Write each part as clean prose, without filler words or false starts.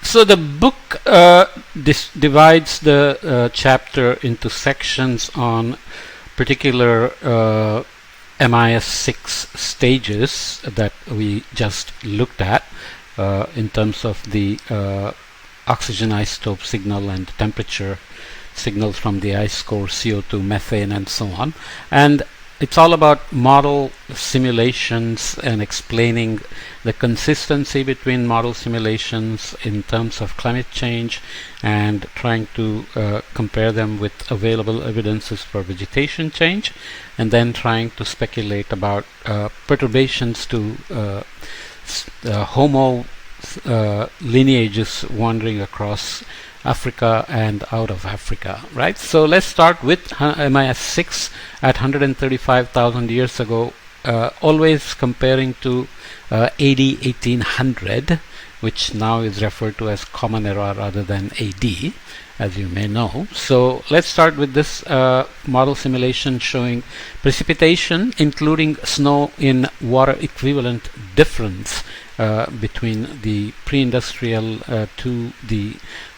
So the book divides the chapter into sections on particular MIS6 stages that we just looked at in terms of the oxygen isotope signal and temperature signals from the ice core, CO2, methane, and so on. And it's all about model simulations and explaining the consistency between model simulations in terms of climate change and trying to compare them with available evidences for vegetation change, and then trying to speculate about perturbations to Homo lineages wandering across Africa and out of Africa, right? So let's start with MIS6 at 135,000 years ago, always comparing to AD 1800, which now is referred to as Common Era rather than AD, as you may know. So let's start with this model simulation showing precipitation, including snow in water equivalent difference between the pre-industrial to the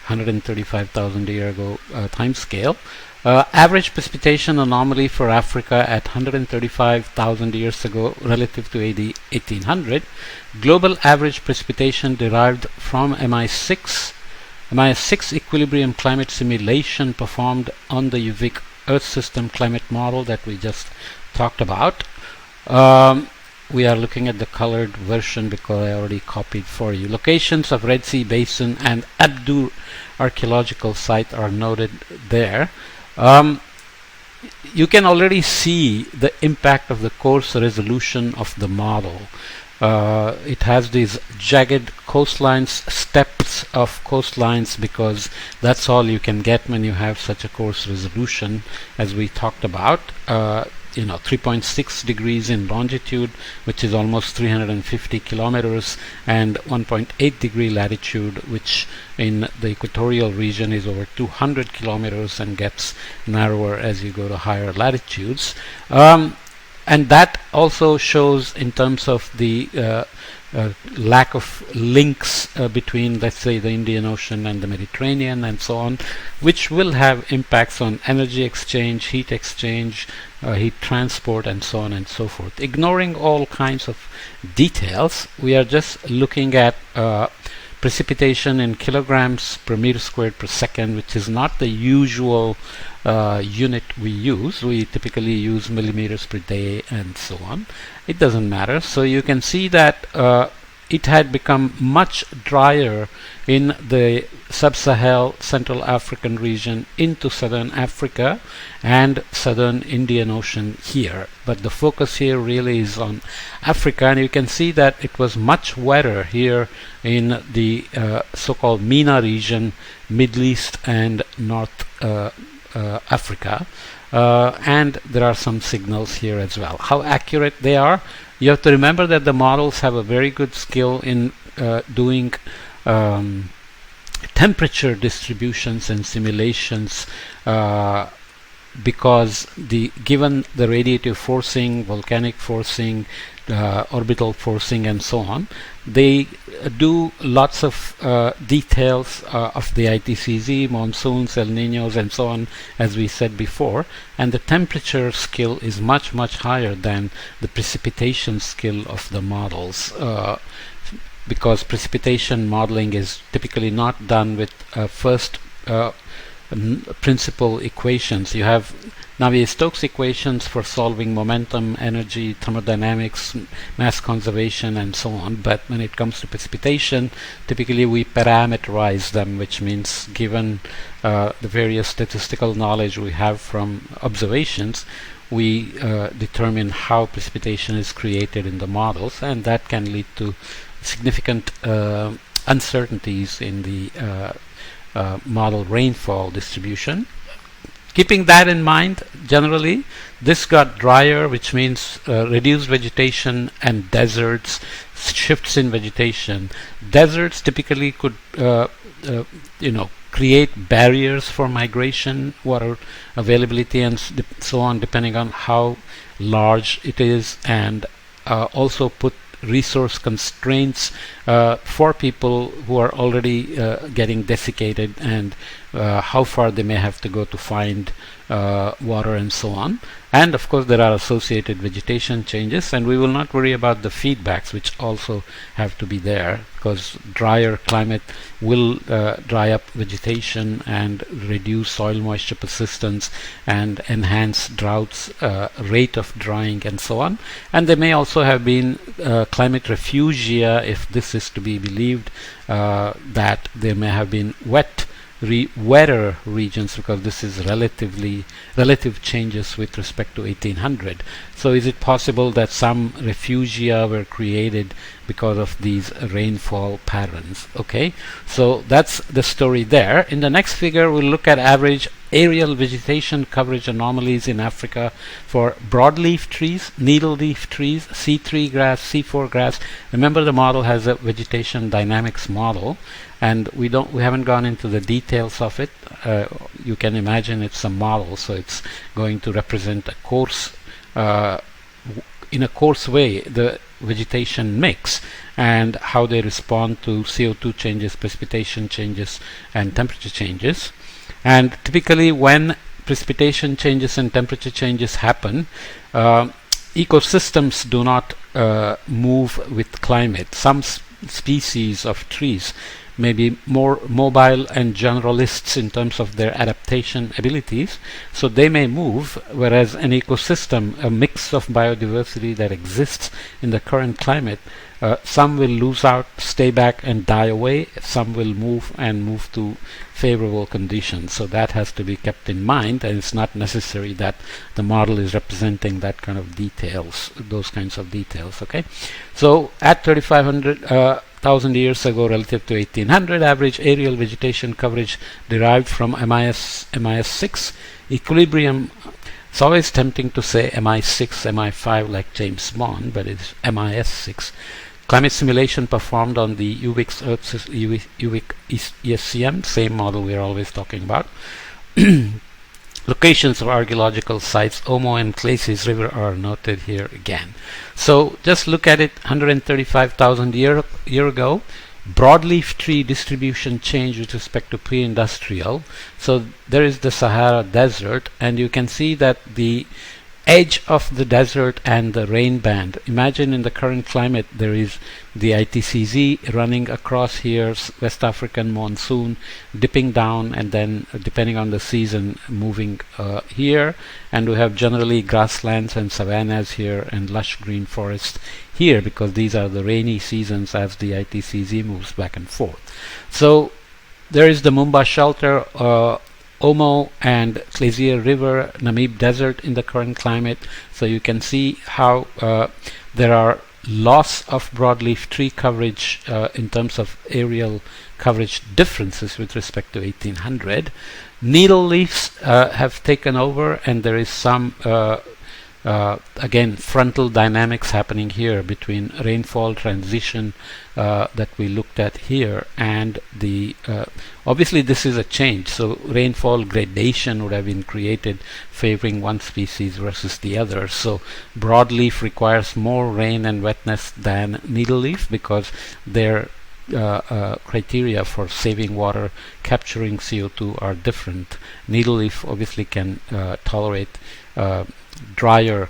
135,000 year ago time scale. Average precipitation anomaly for Africa at 135,000 years ago relative to AD 1800. Global average precipitation derived from MIS6 equilibrium climate simulation performed on the UVic Earth System climate model that we just talked about. We are looking at the colored version because I already copied for you. Locations of Red Sea Basin and Abdur archaeological site are noted there. You can already see the impact of the coarse resolution of the model. It has these jagged coastlines, steps of coastlines, because that's all you can get when you have such a coarse resolution, as we talked about. 3.6 degrees in longitude, which is almost 350 kilometers, and 1.8 degree latitude, which in the equatorial region is over 200 kilometers and gets narrower as you go to higher latitudes. And that also shows in terms of the lack of links between, let's say, the Indian Ocean and the Mediterranean and so on, which will have impacts on energy exchange, heat exchange, heat transport, and so on and so forth. Ignoring all kinds of details, we are just looking at precipitation in kilograms per meter squared per second, which is not the usual unit we use. We typically use millimeters per day and so on. It doesn't matter. So you can see that it had become much drier in the sub-Sahel Central African region into southern Africa and southern Indian Ocean here. But the focus here really is on Africa, and you can see that it was much wetter here in the so-called MENA region, Middle East and North Africa. And there are some signals here as well. How accurate they are? You have to remember that the models have a very good skill in doing temperature distributions and simulations because given the radiative forcing, volcanic forcing, orbital forcing, and so on, they do lots of details of the ITCZ, monsoons, El Niños, and so on, as we said before, and the temperature skill is much higher than the precipitation skill of the models, because precipitation modeling is typically not done with first principal equations. You have Navier-Stokes equations for solving momentum, energy, thermodynamics, mass conservation, and so on. But when it comes to precipitation, typically we parameterize them, which means given the various statistical knowledge we have from observations, we determine how precipitation is created in the models, and that can lead to significant uncertainties in the model rainfall distribution. Keeping that in mind, generally this got drier, which means reduced vegetation and deserts, shifts in vegetation. Deserts typically could create barriers for migration, water availability, and so on, depending on how large it is, and also put resource constraints for people who are already getting desiccated, and how far they may have to go to find water and so on. And of course there are associated vegetation changes, and we will not worry about the feedbacks, which also have to be there, because drier climate will dry up vegetation and reduce soil moisture persistence and enhance droughts, rate of drying and so on. And there may also have been climate refugia, if this is to be believed, that there may have been wetter regions, because this is relative changes with respect to 1800. So is it possible that some refugia were created because of these rainfall patterns? Okay, so that's the story there. In the next figure we'll look at average aerial vegetation coverage anomalies in Africa for broadleaf trees, needle-leaf trees, C3 grass, C4 grass. Remember, the model has a vegetation dynamics model, and we haven't gone into the details of it. You can imagine it's a model, so it's going to represent a coarse in a coarse way the vegetation mix and how they respond to CO2 changes, precipitation changes and temperature changes. And typically when precipitation changes and temperature changes happen, ecosystems do not move with climate. Some species of trees may be more mobile and generalists in terms of their adaptation abilities, so they may move, whereas an ecosystem, a mix of biodiversity that exists in the current climate, some will lose out, stay back and die away, some will move to favorable conditions. So that has to be kept in mind, and it's not necessary that the model is representing that kind of details, those kinds of details. Okay, so at 3,500,000 years ago relative to 1800, average aerial vegetation coverage derived from MIS6 equilibrium. It's always tempting to say MI6, MI5 like James Bond, but it's MIS6. Climate simulation performed on the UVIX Earth UVIC ESCM, same model we're always talking about. Locations of archaeological sites, Omo and Klasis River, are noted here again. So just look at it, 135,000 year ago. Broadleaf tree distribution change with respect to pre-industrial. So there is the Sahara Desert, and you can see that the edge of the desert and the rain band. Imagine in the current climate there is the ITCZ running across here, West African monsoon dipping down, and then depending on the season moving here, and we have generally grasslands and savannas here and lush green forests here, because these are the rainy seasons as the ITCZ moves back and forth. So there is the Mumba Shelter, Omo and Klasier River, Namib Desert in the current climate. So you can see how there are loss of broadleaf tree coverage in terms of aerial coverage differences with respect to 1800. Needle leaves have taken over, and there is some again frontal dynamics happening here between rainfall transition that we looked at here and the obviously this is a change, so rainfall gradation would have been created favoring one species versus the other. So broadleaf requires more rain and wetness than needleleaf because their criteria for saving water, capturing CO2 are different. Needleleaf obviously can tolerate drier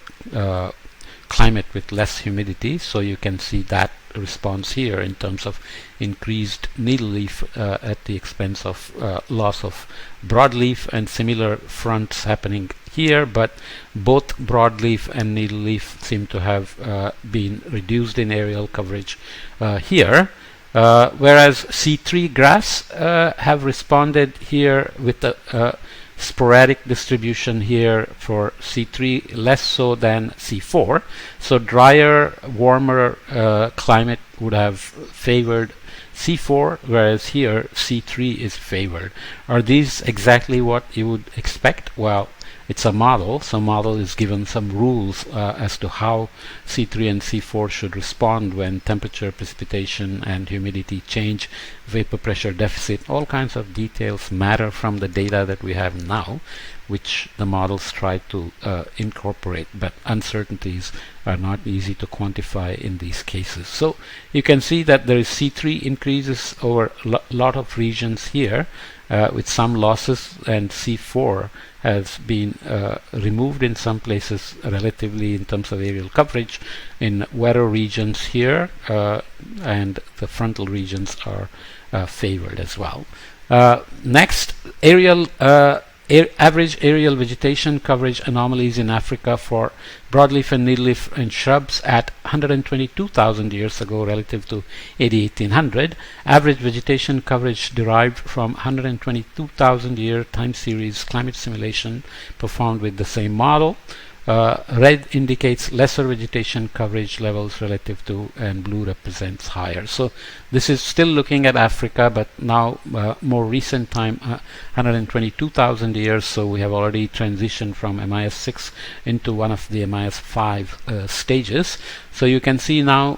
climate with less humidity, so you can see that response here in terms of increased needleleaf at the expense of loss of broadleaf, and similar fronts happening here, but both broadleaf and needleleaf seem to have been reduced in aerial coverage here. Whereas C3 grass have responded here with a sporadic distribution here for C3, less so than C4. So drier, warmer climate would have favored C4, whereas here C3 is favored. Are these exactly what you would expect? Well, it's a model, so model is given some rules as to how C3 and C4 should respond when temperature, precipitation and humidity change, vapor pressure deficit, all kinds of details matter from the data that we have now, which the models try to incorporate, but uncertainties are not easy to quantify in these cases. So you can see that there is C3 increases over a lot of regions here with some losses, and C4 has been removed in some places relatively in terms of aerial coverage in wetter regions here, and the frontal regions are favored as well. Next, average aerial vegetation coverage anomalies in Africa for broadleaf and needleleaf and shrubs at 122,000 years ago relative to 1800. Average vegetation coverage derived from 122,000 year time series climate simulation performed with the same model. Red indicates lesser vegetation coverage levels relative to, and blue represents higher. So this is still looking at Africa, but now more recent time, 122,000 years. So we have already transitioned from MIS 6 into one of the MIS 5 stages. So you can see now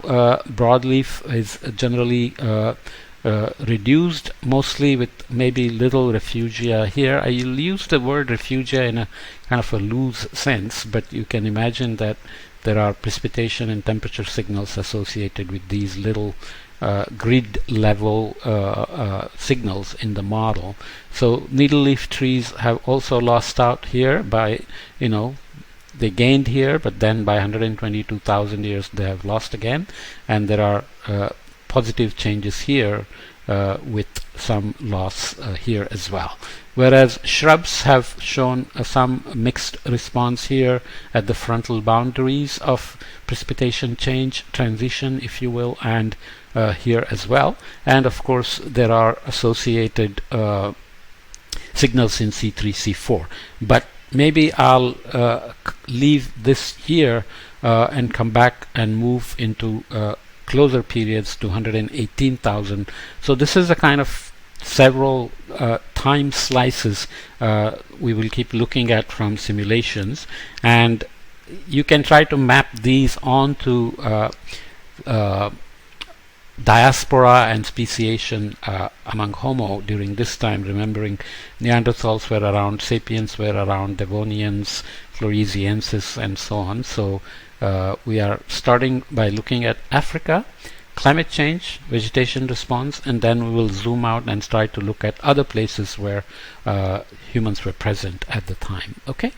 broadleaf is generally reduced, mostly with maybe little refugia here. I will use the word refugia in a kind of a loose sense, but you can imagine that there are precipitation and temperature signals associated with these little grid level signals in the model. So needleleaf trees have also lost out here by, they gained here, but then by 122,000 years they have lost again, and there are positive changes here with some loss here as well. Whereas shrubs have shown some mixed response here at the frontal boundaries of precipitation change, transition if you will, and here as well. And of course there are associated signals in C3, C4. But maybe I'll leave this here and come back and move into closer periods to 118,000. So this is a kind of several time slices we will keep looking at from simulations, and you can try to map these onto diaspora and speciation among Homo during this time, remembering Neanderthals were around, Sapiens were around, Devonians, Floresiensis, and so on. So we are starting by looking at Africa, climate change, vegetation response, and then we will zoom out and try to look at other places where humans were present at the time. Okay.